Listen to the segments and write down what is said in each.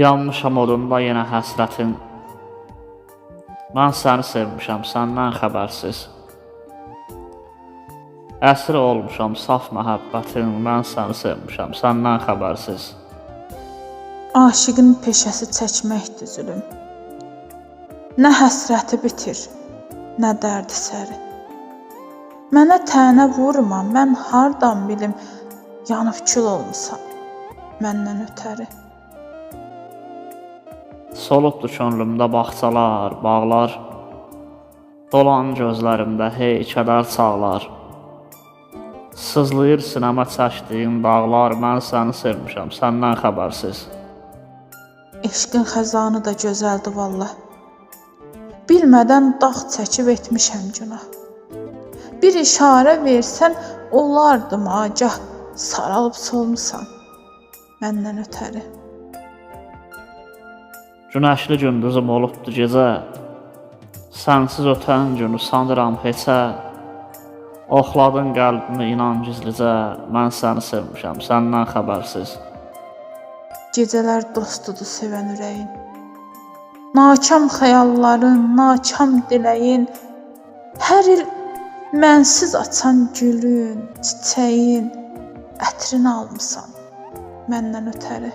Yanmışam odunda yenə həsrətin. Mən səni sevmişəm, səndən xəbərsiz. Əsir olmuşam saf məhəbbətin, mən səni sevmişəm, səndən xəbərsiz. Aşiqin peşəsi çəkməkdir zülüm. Nə həsrəti bitir, nə dərdi səri. Mənə tənə vurma, mən hardan bilim, yanıb kül olmusan, məndən ötəri. Solubdur könlümdə bağçalar, bağlar, dolan gözlərimdə hey kədər çağlar. Sızlayır sinəmə çəkdiyim dağlar, mən səni sevmişəm, səndən xəbərsiz. Eşqin xəzanı da gözəldir vallah. Bilmədən dağ çəkib etmişəm günah. Bir işarə versən, olardım agah, saralıb solmusan, məndən ötəri. Günəşli gündüzüm olubdu gecə, sənsiz ötən günü sanıram heçə. Oxladın qəlbimi inan gizlicə, mən səni sevmişəm, səndən xəbərsiz. Gecələr dostudur sevən ürəyin. Nakam xəyalların, nakam diləyin. Hər il mənsiz açan gülün, çiçəyin, ətrini almısan, məndən ötəri.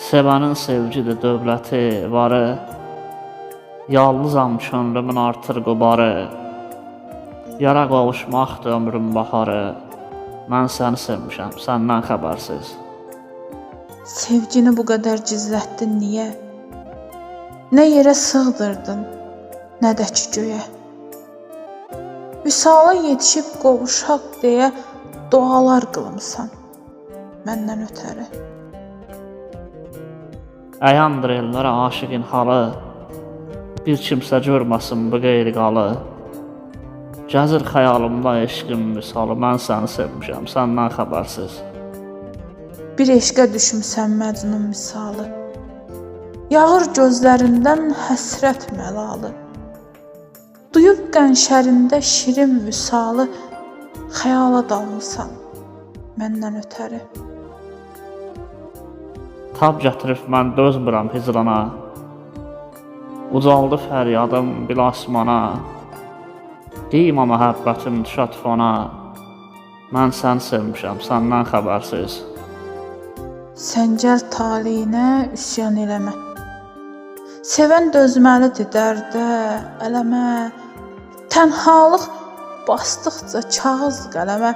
Sevənin sevgidir dövləti, varı. Yalnızam könlümün artır qubarı. Yara qovuşmaqdır ömrün baharı. Mən səni sevmişəm, səndən xəbərsiz. Sevgini bu qədər gizlətdin niyə? Nə yerə sığdırdın, nə də ki göyə. Vüsala yetişib qovuşaq deyə dualar qılımsan, məndən ötəri. Əyandır ellərə aşiqin halı, bir kimsə görməsin bu qeyri-qalı. Gəzir xəyalımda eşqin misalı, mən səni sevmişəm, səndən xəbərsiz. Bir eşqə düşmüsən məcnun misalı. Yağır gözlərindən həsrət məlalı. Duyub qənşərində şirin vüsalı, xəyala dalmısan, məndən ötəri. Tab gətirib mən dözmürəm hicrana. Ucaldı fəryadım bil asmana. Qiyma məhəbbətim düşə tufana. Mən səni sevmişəm, səndən xəbərsiz. Sən gəl taleyinə üsyan eləmə. Sevən dözməlidir dərdə, ələmə. Tənhalıq basdıqca kağız qələmə,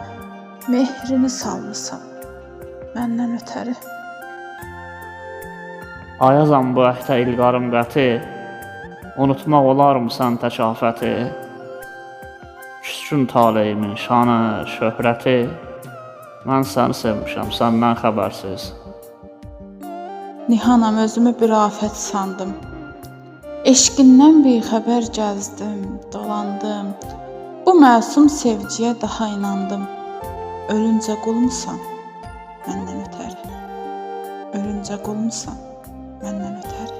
mehrini salmısan, məndən ötəri. Ayazam bu əhdə ilqarım qəti, unutmaq olarmı sən təkafəti? Küskün taleyimin şanı, şöhrəti, mən səni sevmişəm, səndən xəbərsiz. Nihanam, özümü bir afət sandım. Eşqindən bixəbər gəzdim, dolandım. Bu məsum sevgiyə daha inandım. Ölüncə qulmusan, məndən ötəri. Ölüncə qulmusan, məndən ötəri.